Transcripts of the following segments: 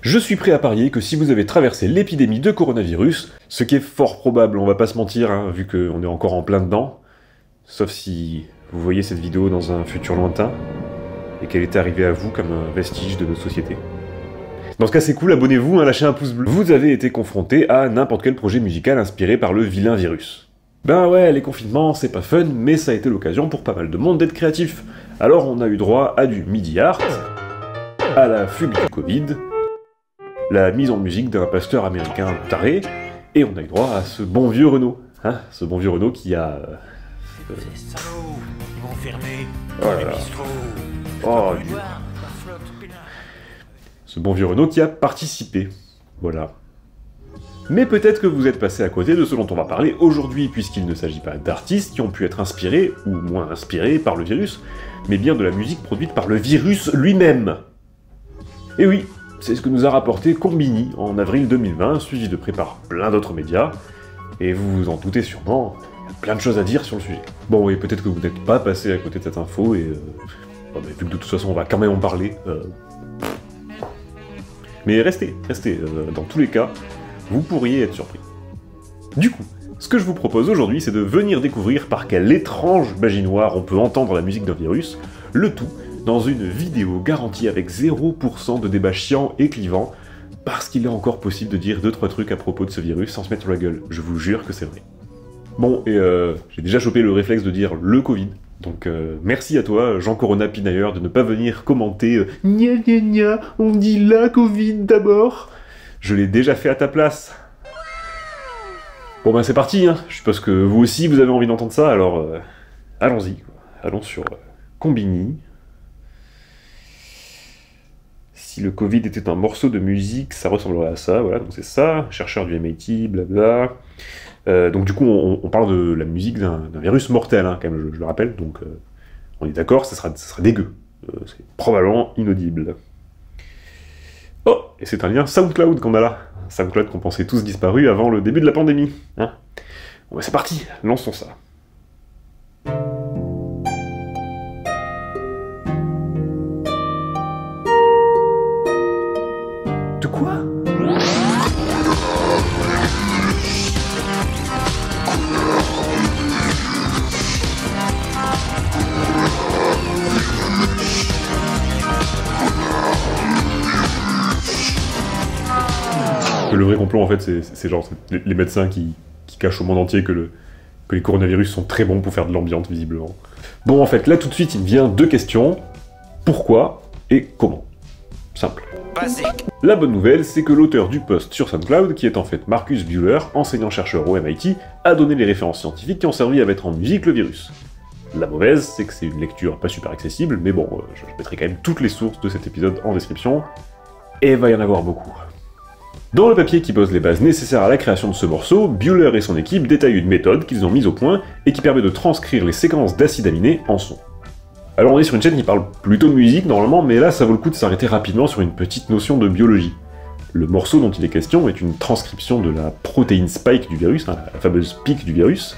Je suis prêt à parier que si vous avez traversé l'épidémie de coronavirus, ce qui est fort probable, on va pas se mentir, hein, vu qu'on est encore en plein dedans, sauf si vous voyez cette vidéo dans un futur lointain, et qu'elle est arrivée à vous comme un vestige de notre société. Dans ce cas c'est cool, abonnez-vous, hein, lâchez un pouce bleu. Vous avez été confronté à n'importe quel projet musical inspiré par le vilain virus. Ben ouais, les confinements, c'est pas fun, mais ça a été l'occasion pour pas mal de monde d'être créatif. Alors on a eu droit à du MIDI art, à la fugue du Covid, la mise en musique d'un pasteur américain taré, et on a eu droit à ce bon vieux Renaud. Hein, ce bon vieux Renaud qui a... Ces salauds, ils vont fermer Oh là les là. bistrots. Oh, Dieu. Ce bon vieux Renaud qui a participé. Voilà. Mais peut-être que vous êtes passé à côté de ce dont on va parler aujourd'hui, puisqu'il ne s'agit pas d'artistes qui ont pu être inspirés, ou moins inspirés, par le virus, mais bien de la musique produite par le virus lui-même. Et oui, c'est ce que nous a rapporté Combini en avril 2020, suivi de près par plein d'autres médias, et vous vous en doutez sûrement, il y a plein de choses à dire sur le sujet. Bon, et peut-être que vous n'êtes pas passé à côté de cette info, et bon, mais vu que de toute façon on va quand même en parler, mais restez, dans tous les cas, vous pourriez être surpris. Du coup, ce que je vous propose aujourd'hui, c'est de venir découvrir par quelle étrange magie noire on peut entendre la musique d'un virus, le tout dans une vidéo garantie avec 0% de débat chiant et clivant, parce qu'il est encore possible de dire 2-3 trucs à propos de ce virus sans se mettre sur la gueule. Je vous jure que c'est vrai. Bon, et j'ai déjà chopé le réflexe de dire le Covid, donc merci à toi, Jean Corona Pinailleur, de ne pas venir commenter gna gna gna, on dit la Covid d'abord. Je l'ai déjà fait à ta place. Bon ben c'est parti, hein. Je suppose que vous aussi vous avez envie d'entendre ça, alors allons-y. Allons sur Combini. Si le Covid était un morceau de musique, ça ressemblerait à ça, voilà, donc c'est ça, chercheur du MIT, blabla. Donc du coup on parle de la musique d'un virus mortel, hein, quand même, je le rappelle, donc on est d'accord, ça sera dégueu. C'est probablement inaudible. Oh, et c'est un lien SoundCloud qu'on a là. SoundCloud qu'on pensait tous disparu avant le début de la pandémie. Hein, bon bah c'est parti, lançons ça. De quoi ? Le vrai complot en fait c'est genre les médecins qui cachent au monde entier que les coronavirus sont très bons pour faire de l'ambiance visiblement. Bon en fait là tout de suite il me vient deux questions. Pourquoi et comment ? Simple. Basique. La bonne nouvelle, c'est que l'auteur du post sur SoundCloud, qui est en fait Marcus Buehler, enseignant-chercheur au MIT, a donné les références scientifiques qui ont servi à mettre en musique le virus. La mauvaise, c'est que c'est une lecture pas super accessible, mais bon, je mettrai quand même toutes les sources de cet épisode en description, et il va y en avoir beaucoup. Dans le papier qui pose les bases nécessaires à la création de ce morceau, Buehler et son équipe détaillent une méthode qu'ils ont mise au point et qui permet de transcrire les séquences d'acides aminés en son. Alors on est sur une chaîne qui parle plutôt de musique normalement, mais là ça vaut le coup de s'arrêter rapidement sur une petite notion de biologie. Le morceau dont il est question est une transcription de la protéine spike du virus, hein, la fameuse pique du virus,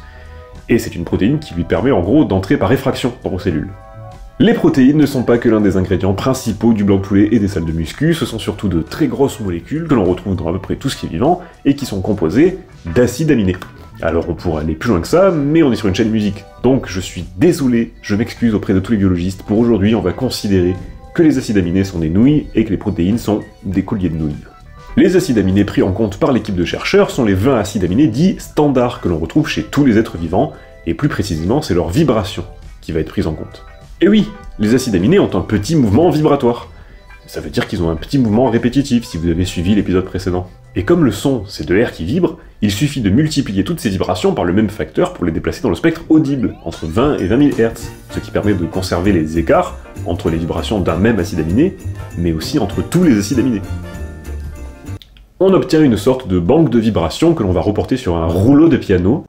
et c'est une protéine qui lui permet en gros d'entrer par effraction dans vos cellules. Les protéines ne sont pas que l'un des ingrédients principaux du blanc de poulet et des salles de muscu, ce sont surtout de très grosses molécules que l'on retrouve dans à peu près tout ce qui est vivant, et qui sont composées d'acides aminés. Alors on pourrait aller plus loin que ça, mais on est sur une chaîne musique, donc je suis désolé, je m'excuse auprès de tous les biologistes, pour aujourd'hui on va considérer que les acides aminés sont des nouilles et que les protéines sont des colliers de nouilles. Les acides aminés pris en compte par l'équipe de chercheurs sont les 20 acides aminés dits standards que l'on retrouve chez tous les êtres vivants, et plus précisément c'est leur vibration qui va être prise en compte. Et oui, les acides aminés ont un petit mouvement vibratoire. Ça veut dire qu'ils ont un petit mouvement répétitif, si vous avez suivi l'épisode précédent. Et comme le son, c'est de l'air qui vibre, il suffit de multiplier toutes ces vibrations par le même facteur pour les déplacer dans le spectre audible, entre 20 et 20 000 Hz, ce qui permet de conserver les écarts entre les vibrations d'un même acide aminé, mais aussi entre tous les acides aminés. On obtient une sorte de banque de vibrations que l'on va reporter sur un rouleau de piano.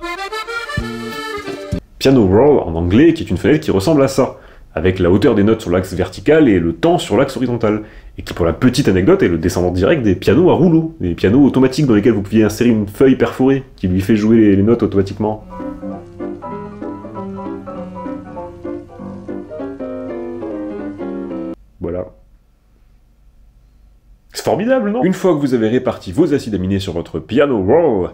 Piano roll en anglais, qui est une fenêtre qui ressemble à ça, avec la hauteur des notes sur l'axe vertical et le temps sur l'axe horizontal, et qui pour la petite anecdote est le descendant direct des pianos à rouleau, des pianos automatiques dans lesquels vous pouviez insérer une feuille perforée qui lui fait jouer les notes automatiquement. Voilà. Formidable, non? Une fois que vous avez réparti vos acides aminés sur votre piano roll,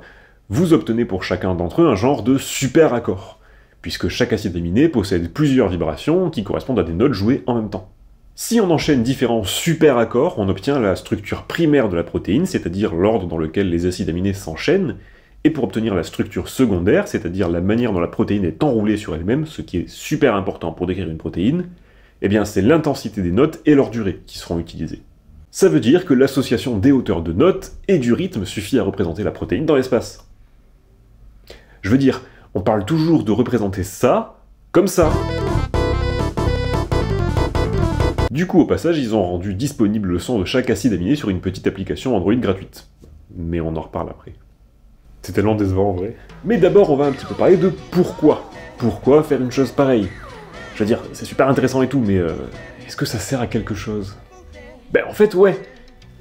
vous obtenez pour chacun d'entre eux un genre de super accord, puisque chaque acide aminé possède plusieurs vibrations qui correspondent à des notes jouées en même temps. Si on enchaîne différents super accords, on obtient la structure primaire de la protéine, c'est-à-dire l'ordre dans lequel les acides aminés s'enchaînent, et pour obtenir la structure secondaire, c'est-à-dire la manière dont la protéine est enroulée sur elle-même, ce qui est super important pour décrire une protéine, eh bien c'est l'intensité des notes et leur durée qui seront utilisées. Ça veut dire que l'association des hauteurs de notes et du rythme suffit à représenter la protéine dans l'espace. Je veux dire, on parle toujours de représenter ça comme ça. Du coup, au passage, ils ont rendu disponible le son de chaque acide aminé sur une petite application Android gratuite. Mais on en reparle après. C'est tellement décevant en vrai. Mais d'abord, on va un petit peu parler de pourquoi. Pourquoi faire une chose pareille? Je veux dire, c'est super intéressant et tout, mais est-ce que ça sert à quelque chose? Ben en fait, ouais.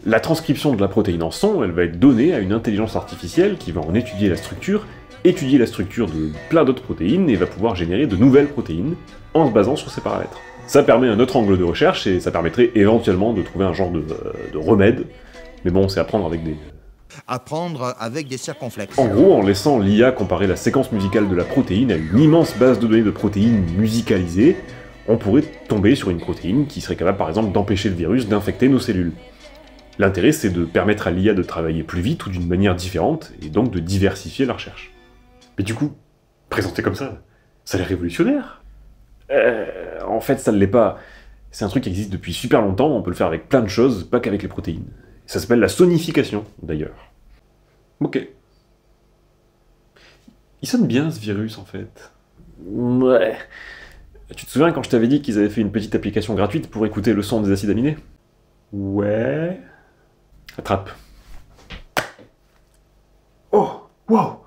La transcription de la protéine en son, elle va être donnée à une intelligence artificielle qui va en étudier la structure de plein d'autres protéines, et va pouvoir générer de nouvelles protéines en se basant sur ces paramètres. Ça permet un autre angle de recherche, et ça permettrait éventuellement de trouver un genre de remède, mais bon, c'est à prendre avec des circonflexes. En gros, en laissant l'IA comparer la séquence musicale de la protéine à une immense base de données de protéines musicalisées, on pourrait tomber sur une protéine qui serait capable par exemple d'empêcher le virus d'infecter nos cellules. L'intérêt, c'est de permettre à l'IA de travailler plus vite ou d'une manière différente, et donc de diversifier la recherche. Mais du coup, présenté comme ça a l'air révolutionnaire. En fait, ça ne l'est pas. C'est un truc qui existe depuis super longtemps, on peut le faire avec plein de choses, pas qu'avec les protéines. Ça s'appelle la sonification, d'ailleurs. Ok. Il sonne bien, ce virus, en fait. Ouais. Tu te souviens quand je t'avais dit qu'ils avaient fait une petite application gratuite pour écouter le son des acides aminés? Ouais... Attrape. Oh, wow.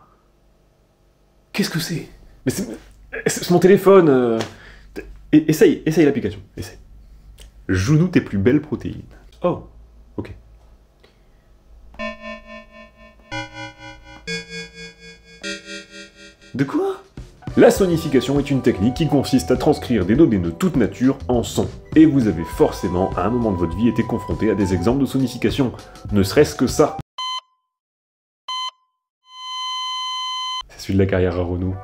Qu'est-ce que c'est? Mais c'est mon téléphone. Essaye l'application. Essaye. Joue-nous tes plus belles protéines. Oh, ok. De quoi? La sonification est une technique qui consiste à transcrire des données de toute nature en son. Et vous avez forcément, à un moment de votre vie, été confronté à des exemples de sonification. Ne serait-ce que ça. C'est celui de la carrière à Renault.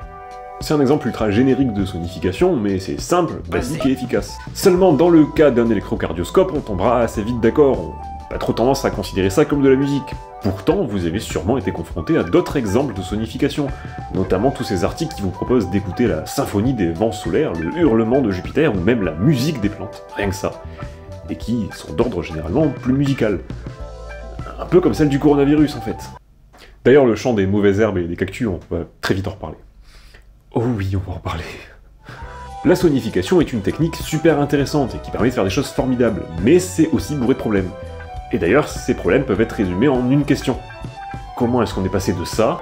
C'est un exemple ultra générique de sonification, mais c'est simple, basique et efficace. Seulement, dans le cas d'un électrocardioscope, on tombera assez vite d'accord. On n'a pas trop tendance à considérer ça comme de la musique. Pourtant, vous avez sûrement été confronté à d'autres exemples de sonification, notamment tous ces articles qui vous proposent d'écouter la symphonie des vents solaires, le hurlement de Jupiter ou même la musique des plantes, rien que ça, et qui sont d'ordre généralement plus musical. Un peu comme celle du coronavirus en fait. D'ailleurs, le chant des mauvaises herbes et des cactus, on va très vite en reparler. Oh oui, on va en reparler. La sonification est une technique super intéressante et qui permet de faire des choses formidables, mais c'est aussi bourré de problèmes. Et d'ailleurs, ces problèmes peuvent être résumés en une question. Comment est-ce qu'on est passé de ça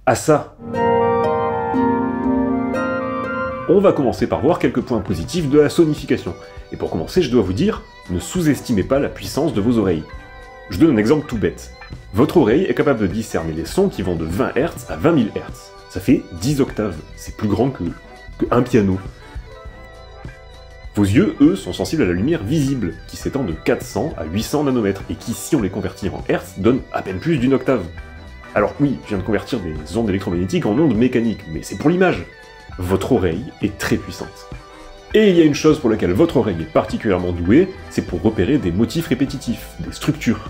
à ça? On va commencer par voir quelques points positifs de la sonification. Et pour commencer, je dois vous dire, ne sous-estimez pas la puissance de vos oreilles. Je donne un exemple tout bête. Votre oreille est capable de discerner les sons qui vont de 20 Hz à 20 000 Hz. Ça fait 10 octaves. C'est plus grand que un piano. Vos yeux, eux, sont sensibles à la lumière visible, qui s'étend de 400 à 800 nanomètres, et qui, si on les convertit en Hertz, donne à peine plus d'une octave. Alors oui, je viens de convertir des ondes électromagnétiques en ondes mécaniques, mais c'est pour l'image. Votre oreille est très puissante. Et il y a une chose pour laquelle votre oreille est particulièrement douée, c'est pour repérer des motifs répétitifs, des structures.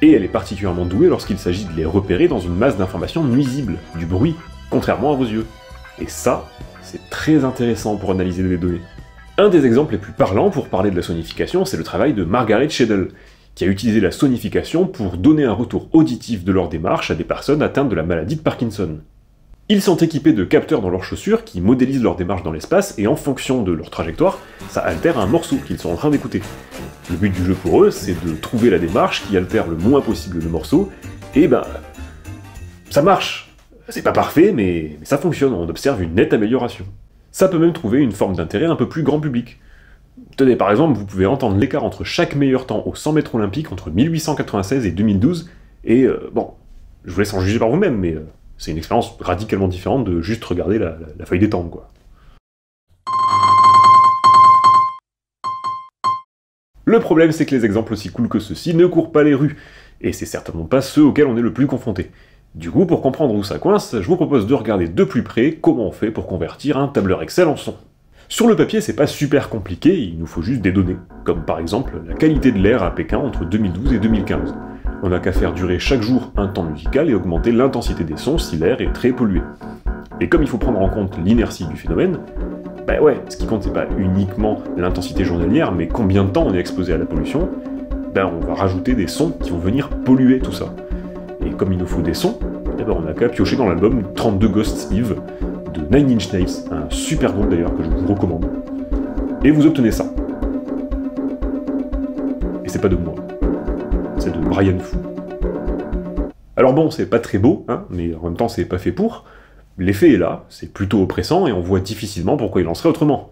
Et elle est particulièrement douée lorsqu'il s'agit de les repérer dans une masse d'informations nuisibles, du bruit, contrairement à vos yeux. Et ça, c'est très intéressant pour analyser des données. Un des exemples les plus parlants pour parler de la sonification, c'est le travail de Margaret Schedel, qui a utilisé la sonification pour donner un retour auditif de leur démarche à des personnes atteintes de la maladie de Parkinson. Ils sont équipés de capteurs dans leurs chaussures qui modélisent leur démarche dans l'espace, et en fonction de leur trajectoire, ça altère un morceau qu'ils sont en train d'écouter. Le but du jeu pour eux, c'est de trouver la démarche qui altère le moins possible le morceau, et ben... ça marche! C'est pas parfait, mais ça fonctionne, on observe une nette amélioration. Ça peut même trouver une forme d'intérêt un peu plus grand public. Tenez, par exemple, vous pouvez entendre l'écart entre chaque meilleur temps aux 100 mètres olympiques entre 1896 et 2012, et bon, je vous laisse en juger par vous-même, mais c'est une expérience radicalement différente de juste regarder la feuille des temps, quoi. Le problème, c'est que les exemples aussi cool que ceux-ci ne courent pas les rues, et c'est certainement pas ceux auxquels on est le plus confronté. Du coup, pour comprendre où ça coince, je vous propose de regarder de plus près comment on fait pour convertir un tableur Excel en son. Sur le papier, c'est pas super compliqué, il nous faut juste des données, comme par exemple la qualité de l'air à Pékin entre 2012 et 2015. On n'a qu'à faire durer chaque jour un temps musical et augmenter l'intensité des sons si l'air est très pollué. Et comme il faut prendre en compte l'inertie du phénomène, bah ouais, ce qui compte c'est pas uniquement l'intensité journalière, mais combien de temps on est exposé à la pollution, ben on va rajouter des sons qui vont venir polluer tout ça. Et comme il nous faut des sons, eh ben on n'a qu'à piocher dans l'album 32 Ghosts Eve de Nine Inch Nails, un super groupe d'ailleurs que je vous recommande. Et vous obtenez ça. Et c'est pas de moi. C'est de Brian Foo. Alors bon, c'est pas très beau, hein, mais en même temps c'est pas fait pour. L'effet est là, c'est plutôt oppressant, et on voit difficilement pourquoi il en serait autrement.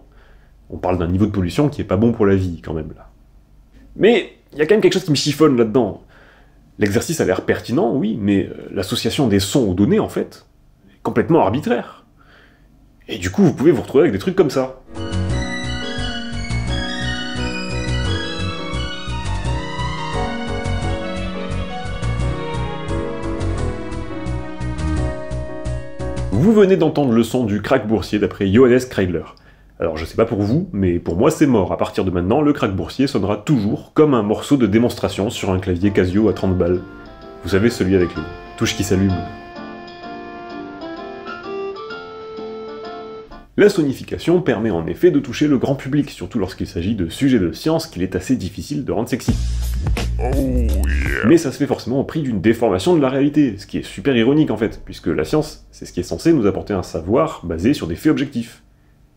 On parle d'un niveau de pollution qui est pas bon pour la vie, quand même, là. Mais il y a quand même quelque chose qui me chiffonne là-dedans. L'exercice a l'air pertinent, oui, mais l'association des sons aux données, en fait, est complètement arbitraire. Et du coup, vous pouvez vous retrouver avec des trucs comme ça. Vous venez d'entendre le son du crack boursier d'après Johannes Kreidler. Alors je sais pas pour vous, mais pour moi c'est mort. À partir de maintenant, le crack boursier sonnera toujours comme un morceau de démonstration sur un clavier Casio à 30 balles. Vous savez, celui avec les touches qui s'allument. La sonification permet en effet de toucher le grand public, surtout lorsqu'il s'agit de sujets de science qu'il est assez difficile de rendre sexy. Oh yeah. Mais ça se fait forcément au prix d'une déformation de la réalité, ce qui est super ironique en fait, puisque la science, c'est ce qui est censé nous apporter un savoir basé sur des faits objectifs.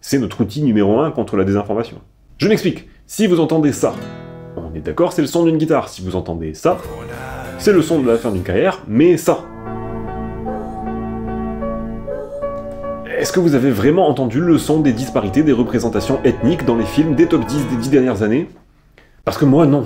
C'est notre outil numéro 1 contre la désinformation. Je m'explique, si vous entendez ça, on est d'accord, c'est le son d'une guitare. Si vous entendez ça, c'est le son de la fin d'une carrière, mais ça. Est-ce que vous avez vraiment entendu le son des disparités des représentations ethniques dans les films des top 10 des 10 dernières années? Parce que moi, non.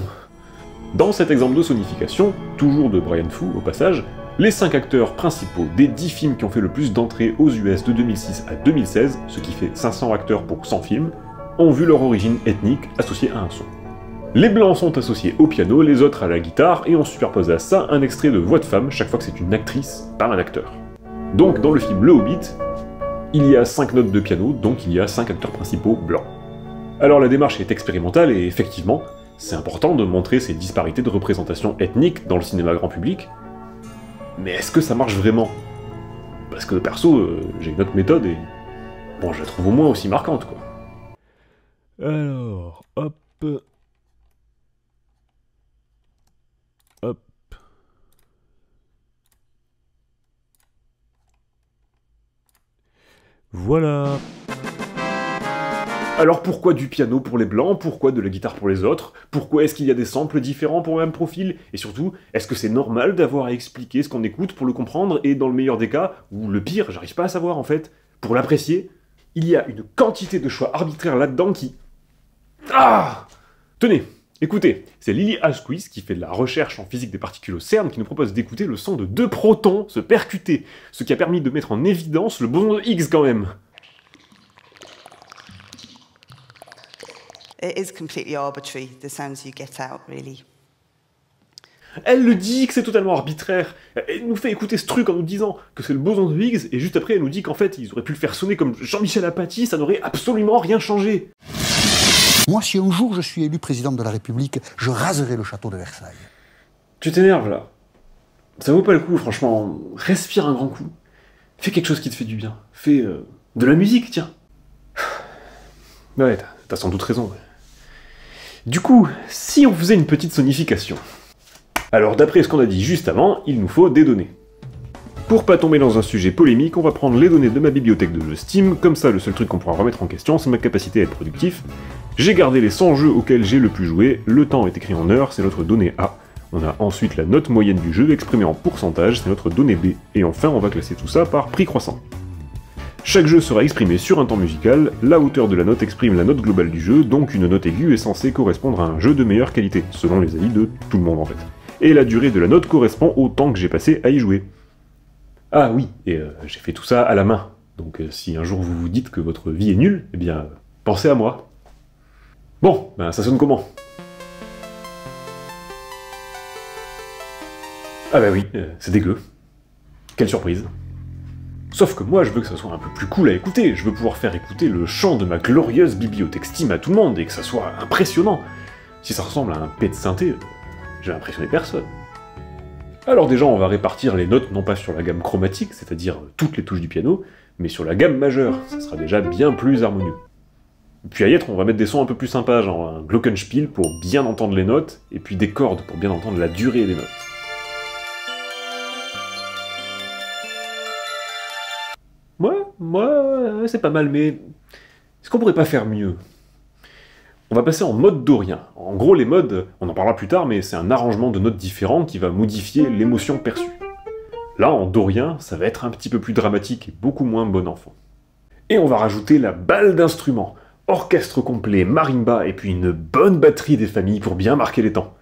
Dans cet exemple de sonification, toujours de Brian Foo au passage, les 5 acteurs principaux des 10 films qui ont fait le plus d'entrées aux US de 2006 à 2016, ce qui fait 500 acteurs pour 100 films, ont vu leur origine ethnique associée à un son. Les blancs sont associés au piano, les autres à la guitare, et on superpose à ça un extrait de voix de femme chaque fois que c'est une actrice par un acteur. Donc dans le film Le Hobbit, il y a 5 notes de piano, donc il y a 5 acteurs principaux blancs. Alors la démarche est expérimentale et effectivement, c'est important de montrer ces disparités de représentation ethnique dans le cinéma grand public, mais est-ce que ça marche vraiment? Parce que perso, j'ai une autre méthode et... bon, je la trouve au moins aussi marquante, quoi. Alors, hop... hop... voilà. Alors pourquoi du piano pour les blancs? Pourquoi de la guitare pour les autres? Pourquoi est-ce qu'il y a des samples différents pour le même profil? Et surtout, est-ce que c'est normal d'avoir à expliquer ce qu'on écoute pour le comprendre, et dans le meilleur des cas, ou le pire, j'arrive pas à savoir en fait, pour l'apprécier, il y a une quantité de choix arbitraires là-dedans qui... Ah! Tenez, écoutez, c'est Lily Asquith qui fait de la recherche en physique des particules au CERN qui nous propose d'écouter le son de 2 protons se percuter, ce qui a permis de mettre en évidence le boson de Higgs quand même. It is completely arbitrary, the sounds you get out, really. Elle le dit que c'est totalement arbitraire. Elle nous fait écouter ce truc en nous disant que c'est le boson de Higgs, et juste après elle nous dit qu'en fait ils auraient pu le faire sonner comme Jean-Michel Apathy, ça n'aurait absolument rien changé. Moi, si un jour je suis élu président de la République, je raserai le château de Versailles. Tu t'énerves là. Ça vaut pas le coup, franchement. Respire un grand coup. Fais quelque chose qui te fait du bien. Fais de la musique, tiens. Ouais, t'as sans doute raison. Ouais. Du coup, si on faisait une petite sonification. Alors d'après ce qu'on a dit juste avant, il nous faut des données. Pour pas tomber dans un sujet polémique, on va prendre les données de ma bibliothèque de jeux Steam, comme ça le seul truc qu'on pourra remettre en question c'est ma capacité à être productif. J'ai gardé les 100 jeux auxquels j'ai le plus joué, le temps est écrit en heures, c'est notre donnée A. On a ensuite la note moyenne du jeu exprimée en pourcentage, c'est notre donnée B. Et enfin on va classer tout ça par prix croissant. Chaque jeu sera exprimé sur un temps musical, la hauteur de la note exprime la note globale du jeu, donc une note aiguë est censée correspondre à un jeu de meilleure qualité, selon les avis de tout le monde en fait. Et la durée de la note correspond au temps que j'ai passé à y jouer. Ah oui, et j'ai fait tout ça à la main, donc si un jour vous vous dites que votre vie est nulle, eh bien, pensez à moi. Bon, ben ça sonne comment? Ah bah oui, c'est dégueu. Quelle surprise. Sauf que moi, je veux que ça soit un peu plus cool à écouter, je veux pouvoir faire écouter le chant de ma glorieuse bibliothèque Steam à tout le monde, et que ça soit impressionnant. Si ça ressemble à un pet de synthé, je vais impressionner personne. Alors déjà, on va répartir les notes non pas sur la gamme chromatique, c'est-à-dire toutes les touches du piano, mais sur la gamme majeure, ça sera déjà bien plus harmonieux. Puis à y être, on va mettre des sons un peu plus sympas, genre un glockenspiel pour bien entendre les notes, et puis des cordes pour bien entendre la durée des notes. Moi, c'est pas mal, mais est-ce qu'on pourrait pas faire mieux? On va passer en mode dorien. En gros, les modes, on en parlera plus tard, mais c'est un arrangement de notes différents qui va modifier l'émotion perçue. Là, en dorien, ça va être un petit peu plus dramatique et beaucoup moins bon enfant. Et on va rajouter la balle d'instruments, orchestre complet, marimba, et puis une bonne batterie des familles pour bien marquer les temps.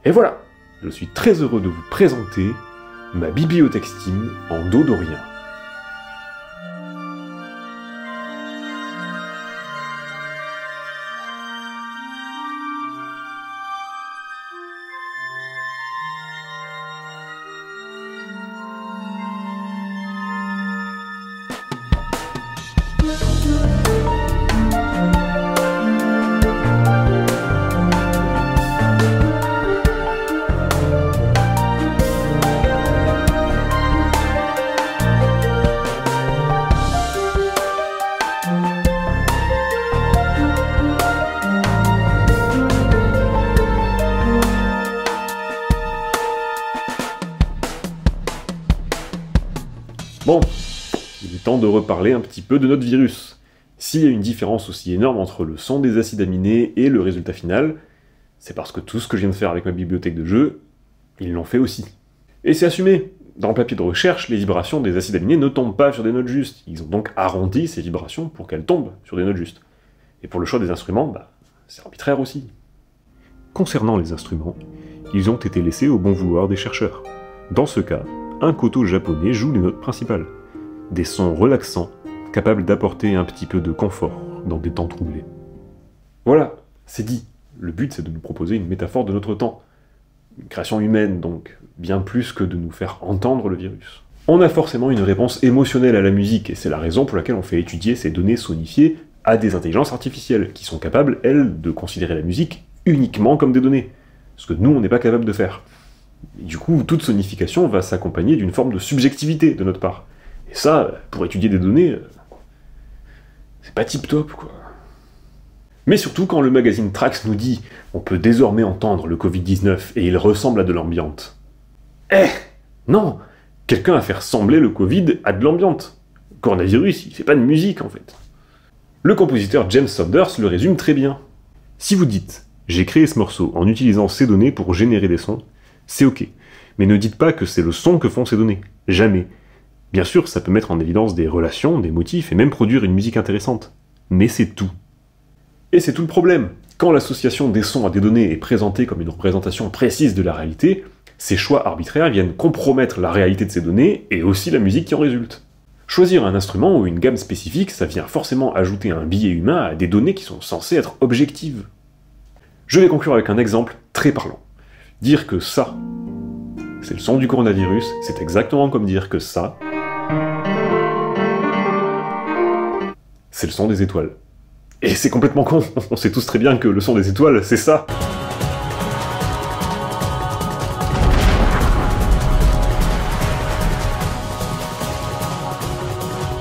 Et voilà, je suis très heureux de vous présenter ma bibliothèque Steam en do dorien. Bon, il est temps de reparler un petit peu de notre virus. S'il y a une différence aussi énorme entre le son des acides aminés et le résultat final, c'est parce que tout ce que je viens de faire avec ma bibliothèque de jeux, ils l'ont fait aussi. Et c'est assumé. Dans le papier de recherche, les vibrations des acides aminés ne tombent pas sur des notes justes. Ils ont donc arrondi ces vibrations pour qu'elles tombent sur des notes justes. Et pour le choix des instruments, c'est arbitraire aussi. Concernant les instruments, ils ont été laissés au bon vouloir des chercheurs. Dans ce cas, un koto japonais joue les notes principales. Des sons relaxants, capables d'apporter un petit peu de confort dans des temps troublés. Voilà, c'est dit. Le but, c'est de nous proposer une métaphore de notre temps. Une création humaine, donc, bien plus que de nous faire entendre le virus. On a forcément une réponse émotionnelle à la musique, et c'est la raison pour laquelle on fait étudier ces données sonifiées à des intelligences artificielles, qui sont capables, elles, de considérer la musique uniquement comme des données. Ce que nous, on n'est pas capable de faire. Et du coup, toute sonification va s'accompagner d'une forme de subjectivité de notre part. Et ça, pour étudier des données, c'est pas tip-top, quoi. Mais surtout quand le magazine Trax nous dit « On peut désormais entendre le Covid-19 et il ressemble à de l'ambiante ». Non, quelqu'un a fait ressembler le Covid à de l'ambiante. Le coronavirus, il fait pas de musique, en fait. Le compositeur James Saunders le résume très bien. Si vous dites « J'ai créé ce morceau en utilisant ces données pour générer des sons », c'est ok. Mais ne dites pas que c'est le son que font ces données. Jamais. Bien sûr, ça peut mettre en évidence des relations, des motifs, et même produire une musique intéressante. Mais c'est tout. Et c'est tout le problème. Quand l'association des sons à des données est présentée comme une représentation précise de la réalité, ces choix arbitraires viennent compromettre la réalité de ces données, et aussi la musique qui en résulte. Choisir un instrument ou une gamme spécifique, ça vient forcément ajouter un biais humain à des données qui sont censées être objectives. Je vais conclure avec un exemple très parlant. Dire que ça, c'est le son du coronavirus, c'est exactement comme dire que ça, c'est le son des étoiles. Et c'est complètement con, on sait tous très bien que le son des étoiles, c'est ça.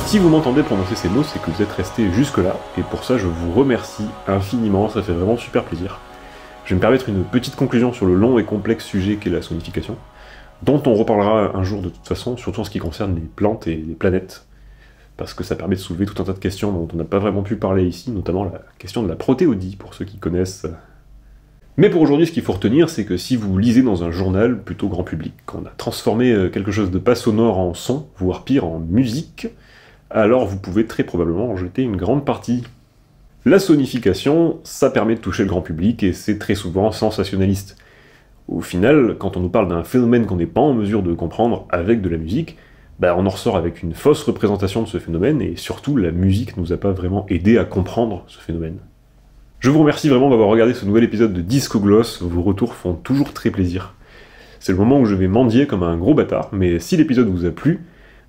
Si vous m'entendez prononcer ces mots, c'est que vous êtes resté jusque-là, et pour ça je vous remercie infiniment, ça fait vraiment super plaisir. Je vais me permettre une petite conclusion sur le long et complexe sujet qu'est la sonification, dont on reparlera un jour de toute façon, surtout en ce qui concerne les plantes et les planètes, parce que ça permet de soulever tout un tas de questions dont on n'a pas vraiment pu parler ici, notamment la question de la protéodie, pour ceux qui connaissent. Mais pour aujourd'hui, ce qu'il faut retenir, c'est que si vous lisez dans un journal plutôt grand public, qu'on a transformé quelque chose de pas sonore en son, voire pire en musique, alors vous pouvez très probablement en jeter une grande partie. La sonification, ça permet de toucher le grand public, et c'est très souvent sensationnaliste. Au final, quand on nous parle d'un phénomène qu'on n'est pas en mesure de comprendre avec de la musique, on en ressort avec une fausse représentation de ce phénomène, et surtout, la musique nous a pas vraiment aidé à comprendre ce phénomène. Je vous remercie vraiment d'avoir regardé ce nouvel épisode de Disco Gloss, vos retours font toujours très plaisir. C'est le moment où je vais mendier comme un gros bâtard, mais si l'épisode vous a plu,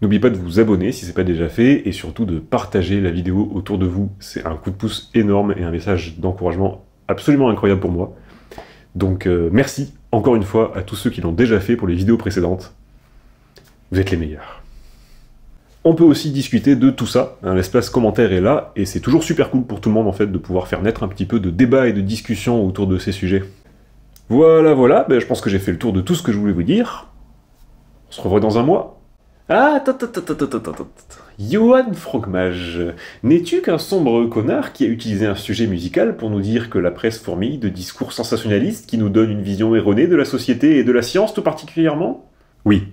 n'oubliez pas de vous abonner si c'est pas déjà fait, et surtout de partager la vidéo autour de vous. C'est un coup de pouce énorme et un message d'encouragement absolument incroyable pour moi. Donc merci encore une fois à tous ceux qui l'ont déjà fait pour les vidéos précédentes. Vous êtes les meilleurs. On peut aussi discuter de tout ça, hein, l'espace commentaire est là, et c'est toujours super cool pour tout le monde en fait de pouvoir faire naître un petit peu de débat et de discussion autour de ces sujets. Voilà, je pense que j'ai fait le tour de tout ce que je voulais vous dire. On se revoit dans un mois. Ah, attends. Johan Frogmage, n'es-tu qu'un sombre connard qui a utilisé un sujet musical pour nous dire que la presse fourmille de discours sensationnalistes qui nous donnent une vision erronée de la société et de la science tout particulièrement? Oui.